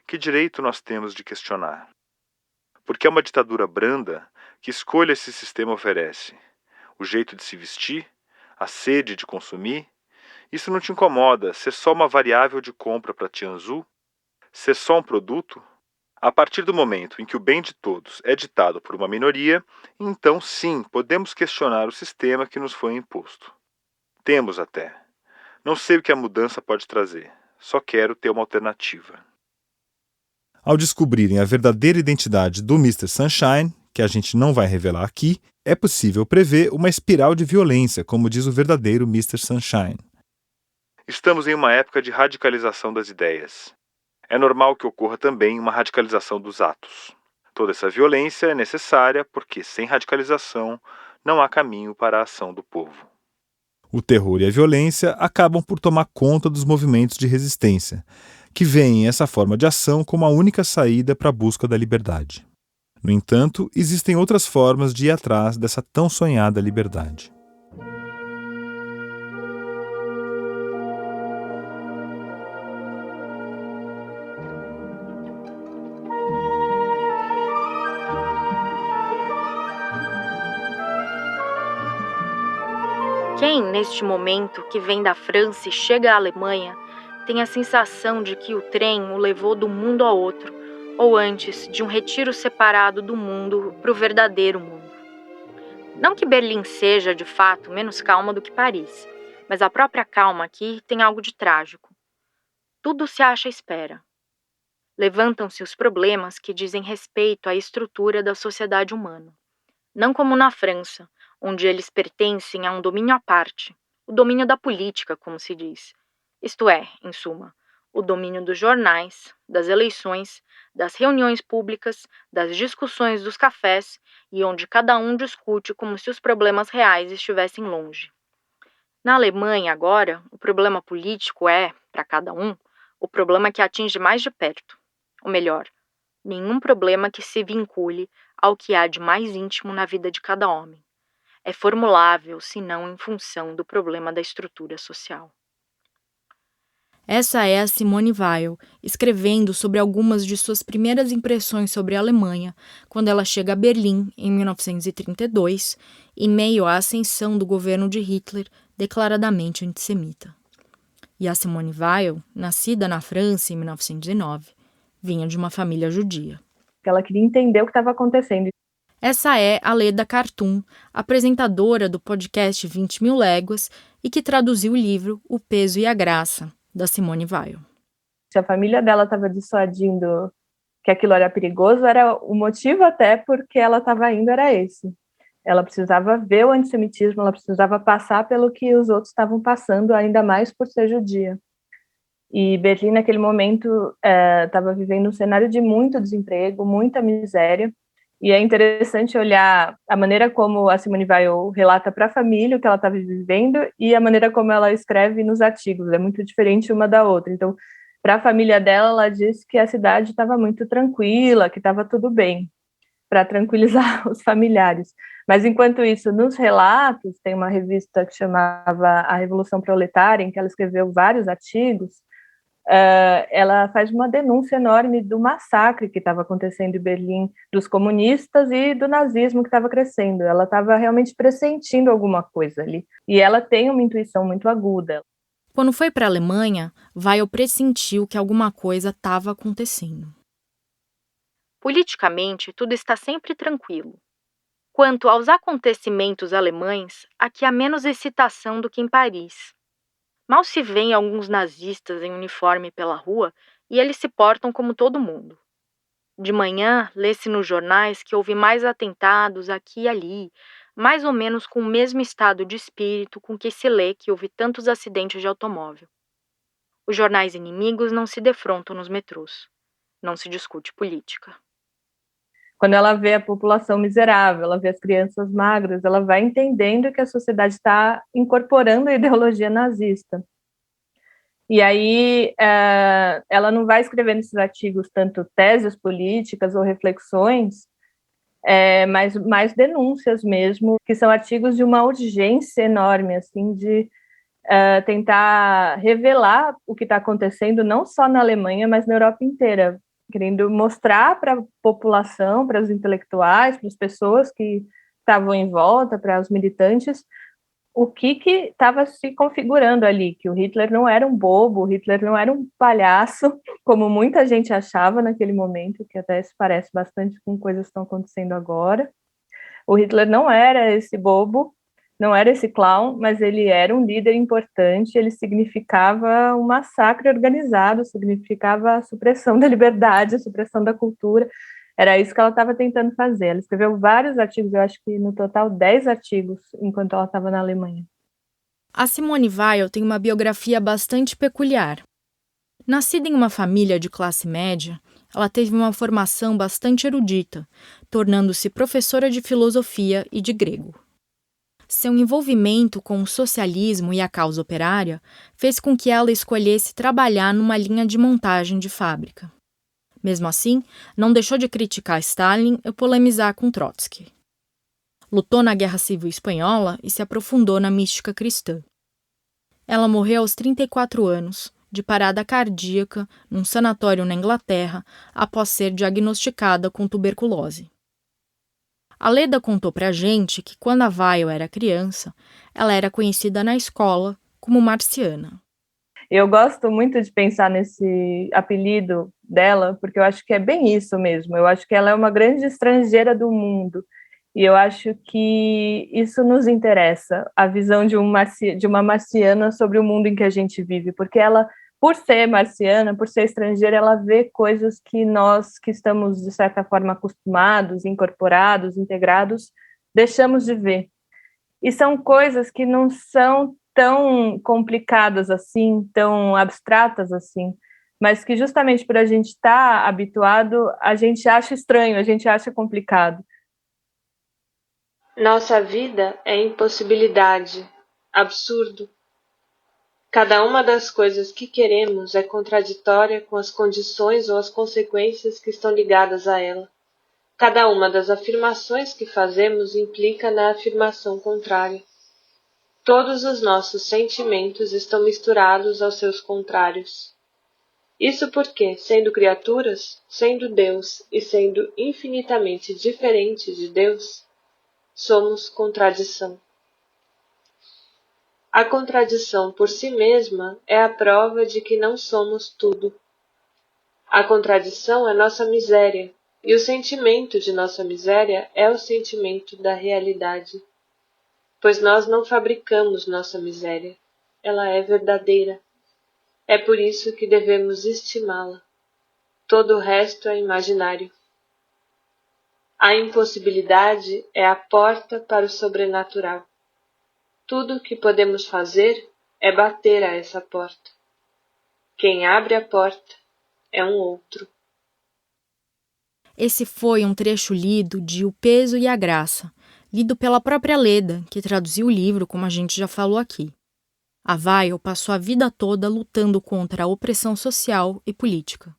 Que direito nós temos de questionar? Porque é uma ditadura branda, que escolha esse sistema oferece? O jeito de se vestir? A sede de consumir? Isso não te incomoda ser só uma variável de compra para Tianzhu? Ser só um produto? A partir do momento em que o bem de todos é ditado por uma minoria, então sim, podemos questionar o sistema que nos foi imposto. Temos até. Não sei o que a mudança pode trazer, só quero ter uma alternativa. Ao descobrirem a verdadeira identidade do Mr. Sunshine, que a gente não vai revelar aqui, é possível prever uma espiral de violência, como diz o verdadeiro Mr. Sunshine. Estamos em uma época de radicalização das ideias. É normal que ocorra também uma radicalização dos atos. Toda essa violência é necessária porque, sem radicalização, não há caminho para a ação do povo. O terror e a violência acabam por tomar conta dos movimentos de resistência, que veem essa forma de ação como a única saída para a busca da liberdade. No entanto, existem outras formas de ir atrás dessa tão sonhada liberdade. Quem, neste momento, que vem da França e chega à Alemanha, tem a sensação de que o trem o levou do mundo ao outro, ou antes, de um retiro separado do mundo para o verdadeiro mundo. Não que Berlim seja, de fato, menos calma do que Paris, mas a própria calma aqui tem algo de trágico. Tudo se acha à espera. Levantam-se os problemas que dizem respeito à estrutura da sociedade humana. Não como na França, onde eles pertencem a um domínio à parte, o domínio da política, como se diz. Isto é, em suma, o domínio dos jornais, das eleições, das reuniões públicas, das discussões dos cafés e onde cada um discute como se os problemas reais estivessem longe. Na Alemanha, agora, o problema político é, para cada um, o problema que atinge mais de perto. Ou melhor, nenhum problema que se vincule ao que há de mais íntimo na vida de cada homem. É formulável, senão em função do problema da estrutura social. Essa é a Simone Weil, escrevendo sobre algumas de suas primeiras impressões sobre a Alemanha, quando ela chega a Berlim, em 1932, em meio à ascensão do governo de Hitler, declaradamente antissemita. E a Simone Weil, nascida na França em 1909, vinha de uma família judia. Ela queria entender o que estava acontecendo. Essa é a Leda Cartoon, apresentadora do podcast 20 Mil Léguas e que traduziu o livro O Peso e a Graça, da Simone Weil. Se a família dela estava dissuadindo que aquilo era perigoso, era o motivo até porque ela estava indo era esse. Ela precisava ver o antissemitismo, ela precisava passar pelo que os outros estavam passando, ainda mais por ser judia. E Berlim, naquele momento, estava vivendo um cenário de muito desemprego, muita miséria, E é interessante olhar a maneira como a Simone Weil relata para a família o que ela estava vivendo e a maneira como ela escreve nos artigos. É muito diferente uma da outra. Então, para a família dela, ela disse que a cidade estava muito tranquila, que estava tudo bem, para tranquilizar os familiares. Mas, enquanto isso, nos relatos, tem uma revista que chamava A Revolução Proletária, em que ela escreveu vários artigos, ela faz uma denúncia enorme do massacre que estava acontecendo em Berlim, dos comunistas e do nazismo que estava crescendo. Ela estava realmente pressentindo alguma coisa ali. E ela tem uma intuição muito aguda. Quando foi para a Alemanha, Weil pressentiu que alguma coisa estava acontecendo. Politicamente, tudo está sempre tranquilo. Quanto aos acontecimentos alemães, aqui há menos excitação do que em Paris. Mal se vêem alguns nazistas em uniforme pela rua e eles se portam como todo mundo. De manhã, lê-se nos jornais que houve mais atentados aqui e ali, mais ou menos com o mesmo estado de espírito com que se lê que houve tantos acidentes de automóvel. Os jornais inimigos não se defrontam nos metrôs. Não se discute política. Quando ela vê a população miserável, ela vê as crianças magras, ela vai entendendo que a sociedade está incorporando a ideologia nazista. E aí ela não vai escrever nesses artigos tanto teses políticas ou reflexões, mas mais denúncias mesmo, que são artigos de uma urgência enorme, assim, de tentar revelar o que está acontecendo não só na Alemanha, mas na Europa inteira, querendo mostrar para a população, para os intelectuais, para as pessoas que estavam em volta, para os militantes, o que estava se configurando ali, que o Hitler não era um bobo, o Hitler não era um palhaço, como muita gente achava naquele momento, que até se parece bastante com coisas que estão acontecendo agora. O Hitler não era esse bobo, não era esse clown, mas ele era um líder importante, ele significava um massacre organizado, significava a supressão da liberdade, a supressão da cultura. Era isso que ela estava tentando fazer. Ela escreveu vários artigos, eu acho que no total 10 artigos, enquanto ela estava na Alemanha. A Simone Weil tem uma biografia bastante peculiar. Nascida em uma família de classe média, ela teve uma formação bastante erudita, tornando-se professora de filosofia e de grego. Seu envolvimento com o socialismo e a causa operária fez com que ela escolhesse trabalhar numa linha de montagem de fábrica. Mesmo assim, não deixou de criticar Stalin e polemizar com Trotsky. Lutou na Guerra Civil Espanhola e se aprofundou na mística cristã. Ela morreu aos 34 anos, de parada cardíaca, num sanatório na Inglaterra, após ser diagnosticada com tuberculose. A Leda contou pra gente que quando a Weil era criança, ela era conhecida na escola como Marciana. Eu gosto muito de pensar nesse apelido dela, porque eu acho que é bem isso mesmo. Eu acho que ela é uma grande estrangeira do mundo. E eu acho que isso nos interessa, a visão de uma marciana sobre o mundo em que a gente vive, porque ela, por ser marciana, por ser estrangeira, ela vê coisas que nós, que estamos, de certa forma, acostumados, incorporados, integrados, deixamos de ver. E são coisas que não são tão complicadas assim, tão abstratas assim, mas que justamente por a gente estar habituado, a gente acha estranho, a gente acha complicado. Nossa vida é impossibilidade, absurdo. Cada uma das coisas que queremos é contraditória com as condições ou as consequências que estão ligadas a ela. Cada uma das afirmações que fazemos implica na afirmação contrária. Todos os nossos sentimentos estão misturados aos seus contrários. Isso porque, sendo criaturas, sendo Deus e sendo infinitamente diferente de Deus, somos contradição. A contradição por si mesma é a prova de que não somos tudo. A contradição é nossa miséria, e o sentimento de nossa miséria é o sentimento da realidade. Pois nós não fabricamos nossa miséria, ela é verdadeira. É por isso que devemos estimá-la. Todo o resto é imaginário. A impossibilidade é a porta para o sobrenatural. Tudo o que podemos fazer é bater a essa porta. Quem abre a porta é um outro. Esse foi um trecho lido de O Peso e a Graça, lido pela própria Leda, que traduziu o livro, como a gente já falou aqui. A Weil passou a vida toda lutando contra a opressão social e política.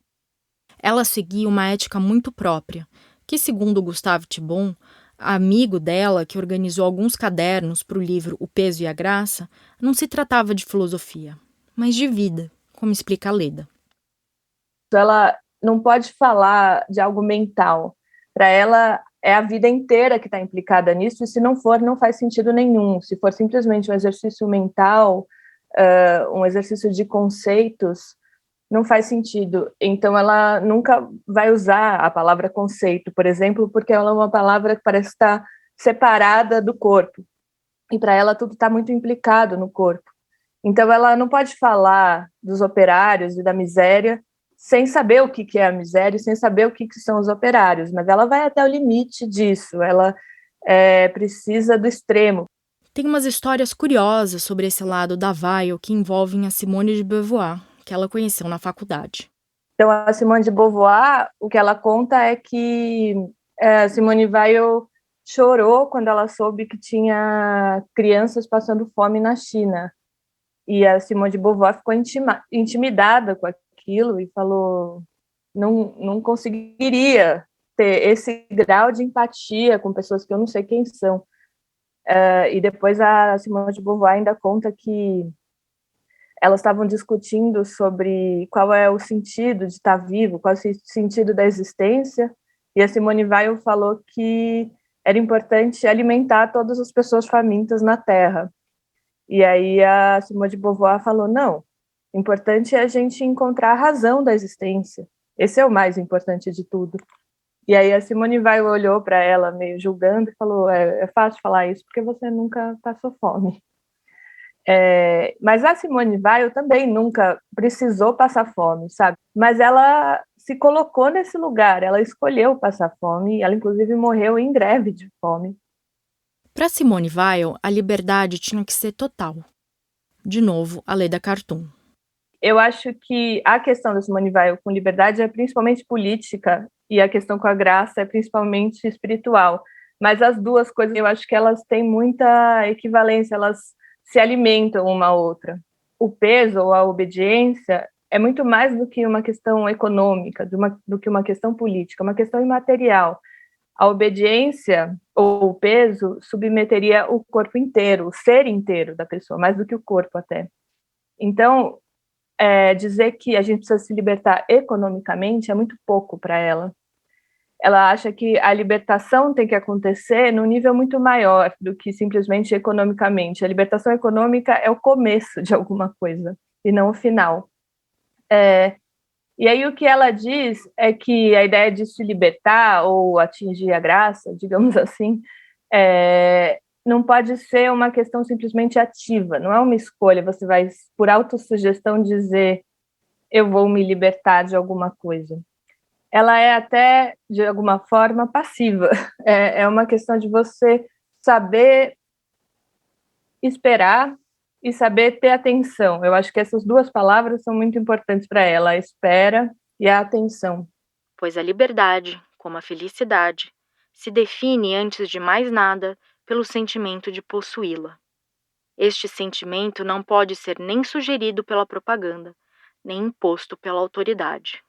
Ela seguia uma ética muito própria, que, segundo Gustave Thibon, amigo dela, que organizou alguns cadernos para o livro O Peso e a Graça, não se tratava de filosofia, mas de vida, como explica a Leda. Ela não pode falar de algo mental. Para ela, é a vida inteira que está implicada nisso, e se não for, não faz sentido nenhum. Se for simplesmente um exercício mental, um exercício de conceitos, não faz sentido. Então, ela nunca vai usar a palavra conceito, por exemplo, porque ela é uma palavra que parece estar separada do corpo. E para ela, tudo está muito implicado no corpo. Então, ela não pode falar dos operários e da miséria sem saber o que é a miséria e sem saber o que são os operários, mas ela vai até o limite disso, ela precisa do extremo. Tem umas histórias curiosas sobre esse lado da Weil que envolvem a Simone de Beauvoir, que ela conheceu na faculdade. Então, a Simone de Beauvoir, o que ela conta é que a Simone Weil chorou quando ela soube que tinha crianças passando fome na China. E a Simone de Beauvoir ficou intimidada com aquilo e falou: não conseguiria ter esse grau de empatia com pessoas que eu não sei quem são. E depois a Simone de Beauvoir ainda conta que elas estavam discutindo sobre qual é o sentido de estar vivo, qual é o sentido da existência, e a Simone Weil falou que era importante alimentar todas as pessoas famintas na Terra. E aí a Simone de Beauvoir falou: não, o importante é a gente encontrar a razão da existência. Esse é o mais importante de tudo. E aí a Simone Weil olhou para ela meio julgando e falou: é fácil falar isso porque você nunca passou fome. Mas a Simone Weil também nunca precisou passar fome, sabe? Mas ela se colocou nesse lugar, ela escolheu passar fome, ela inclusive morreu em greve de fome. Para Simone Weil, a liberdade tinha que ser total. De novo, a lei da Cartoon. Eu acho que a questão da Simone Weil com liberdade é principalmente política e a questão com a graça é principalmente espiritual. Mas as duas coisas, eu acho que elas têm muita equivalência, elas se alimentam uma à outra. O peso ou a obediência é muito mais do que uma questão econômica, do que uma questão política, uma questão imaterial. A obediência ou o peso submeteria o corpo inteiro, o ser inteiro da pessoa, mais do que o corpo até. Então, dizer que a gente precisa se libertar economicamente é muito pouco para ela. Ela acha que a libertação tem que acontecer num nível muito maior do que simplesmente economicamente. A libertação econômica é o começo de alguma coisa e não o final. E aí o que ela diz é que a ideia de se libertar ou atingir a graça, digamos assim, não pode ser uma questão simplesmente ativa, não é uma escolha, você vai, por autossugestão, dizer eu vou me libertar de alguma coisa. Ela é até, de alguma forma, passiva. É uma questão de você saber esperar e saber ter atenção. Eu acho que essas duas palavras são muito importantes para ela, a espera e a atenção. Pois a liberdade, como a felicidade, se define, antes de mais nada, pelo sentimento de possuí-la. Este sentimento não pode ser nem sugerido pela propaganda, nem imposto pela autoridade.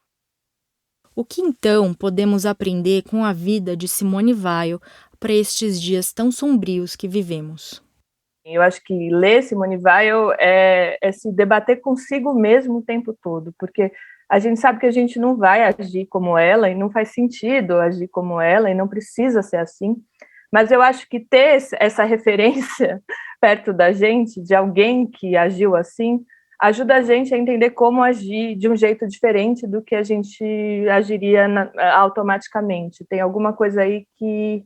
O que então podemos aprender com a vida de Simone Weil para estes dias tão sombrios que vivemos? Eu acho que ler Simone Weil é se debater consigo mesmo o tempo todo, porque a gente sabe que a gente não vai agir como ela e não faz sentido agir como ela e não precisa ser assim, mas eu acho que ter essa referência perto da gente, de alguém que agiu assim, ajuda a gente a entender como agir de um jeito diferente do que a gente agiria automaticamente. Tem alguma coisa aí que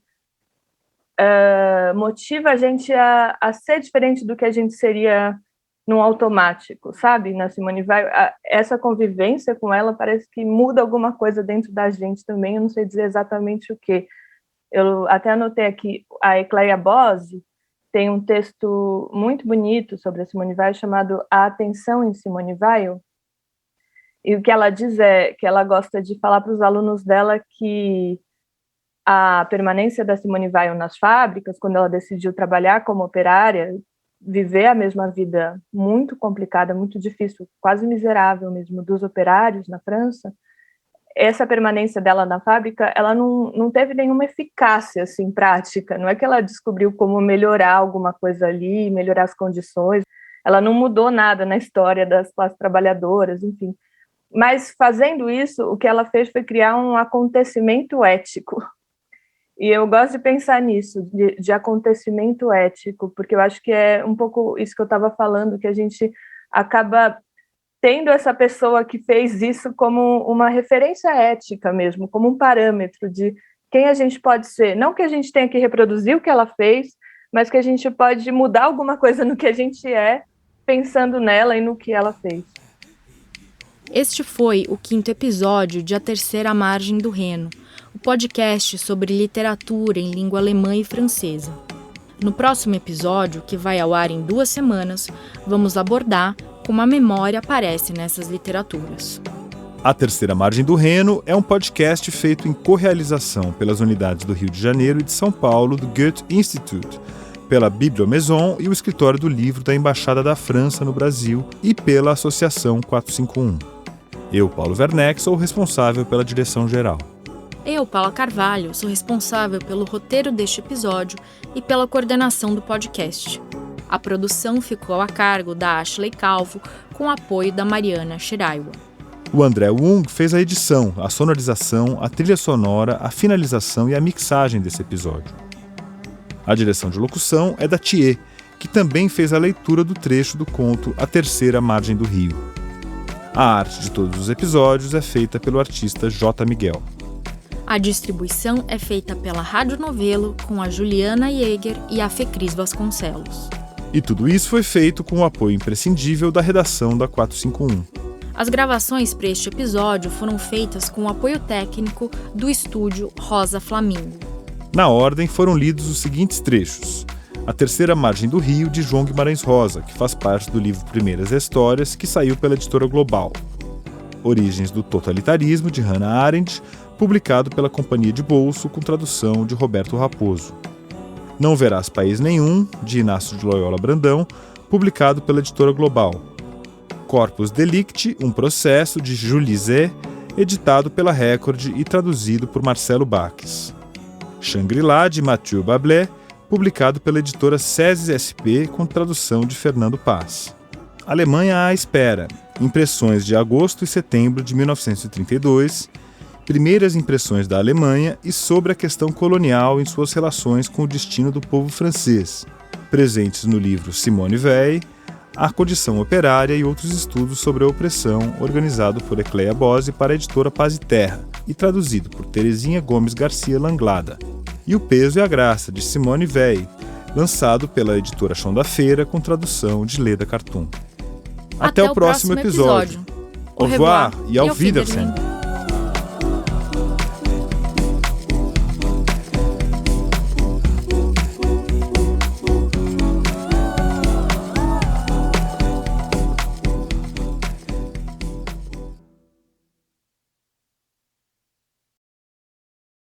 motiva a gente a ser diferente do que a gente seria no automático, sabe? Na Simone Weil, essa convivência com ela parece que muda alguma coisa dentro da gente também, eu não sei dizer exatamente o que. Eu até anotei aqui, a Ecleia Bose tem um texto muito bonito sobre a Simone Weil chamado A Atenção em Simone Weil, E o que ela diz é que ela gosta de falar para os alunos dela que a permanência da Simone Weil nas fábricas, quando ela decidiu trabalhar como operária, viver a mesma vida muito complicada, muito difícil, quase miserável mesmo, dos operários na França, essa permanência dela na fábrica, ela não teve nenhuma eficácia assim, prática. Não é que ela descobriu como melhorar alguma coisa ali, melhorar as condições. Ela não mudou nada na história das classes trabalhadoras, enfim. Mas, fazendo isso, o que ela fez foi criar um acontecimento ético. E eu gosto de pensar nisso, de acontecimento ético, porque eu acho que é um pouco isso que eu estava falando, que a gente acaba tendo essa pessoa que fez isso como uma referência ética mesmo, como um parâmetro de quem a gente pode ser. Não que a gente tenha que reproduzir o que ela fez, mas que a gente pode mudar alguma coisa no que a gente é, pensando nela e no que ela fez. Este foi o 5º episódio de A Terceira Margem do Reno, o podcast sobre literatura em língua alemã e francesa. No próximo episódio, que vai ao ar em 2 semanas, vamos abordar como a memória aparece nessas literaturas. A Terceira Margem do Reno é um podcast feito em correalização pelas unidades do Rio de Janeiro e de São Paulo do Goethe Institut, pela Bibliomaison e o Escritório do Livro da Embaixada da França no Brasil e pela Associação 451. Eu, Paulo Werneck, sou o responsável pela direção-geral. Eu, Paula Carvalho, sou responsável pelo roteiro deste episódio e pela coordenação do podcast. A produção ficou a cargo da Ashley Calvo, com apoio da Mariana Shiraiwa. O André Wung fez a edição, a sonorização, a trilha sonora, a finalização e a mixagem desse episódio. A direção de locução é da Thier, que também fez a leitura do trecho do conto A Terceira Margem do Rio. A arte de todos os episódios é feita pelo artista J. Miguel. A distribuição é feita pela Rádio Novelo, com a Juliana Jäger e a Fecris Vasconcelos. E tudo isso foi feito com o apoio imprescindível da redação da 451. As gravações para este episódio foram feitas com o apoio técnico do estúdio Rosa Flamingo. Na ordem foram lidos os seguintes trechos. A Terceira Margem do Rio, de João Guimarães Rosa, que faz parte do livro Primeiras Histórias, que saiu pela editora Global. Origens do Totalitarismo, de Hannah Arendt, publicado pela Companhia de Bolso, com tradução de Roberto Raposo. Não Verás País Nenhum, de Inácio de Loyola Brandão, publicado pela editora Global. Corpus Delicti, um processo, de Julie Zé, editado pela Record e traduzido por Marcelo Baques. Shangri-La, de Mathieu Bablé, publicado pela editora SESI SP, com tradução de Fernando Paz. Alemanha à Espera, impressões de agosto e setembro de 1932, primeiras impressões da Alemanha e sobre a questão colonial em suas relações com o destino do povo francês, presentes no livro Simone Weil, A Condição Operária e outros estudos sobre a opressão, organizado por Ecleia Bose para a editora Paz e Terra e traduzido por Terezinha Gomes Garcia Langlada, e O Peso e a Graça, de Simone Weil, lançado pela editora Chão da Feira com tradução de Leda Cartoon. Até o próximo episódio. Au revoir e auf Wiedersehen.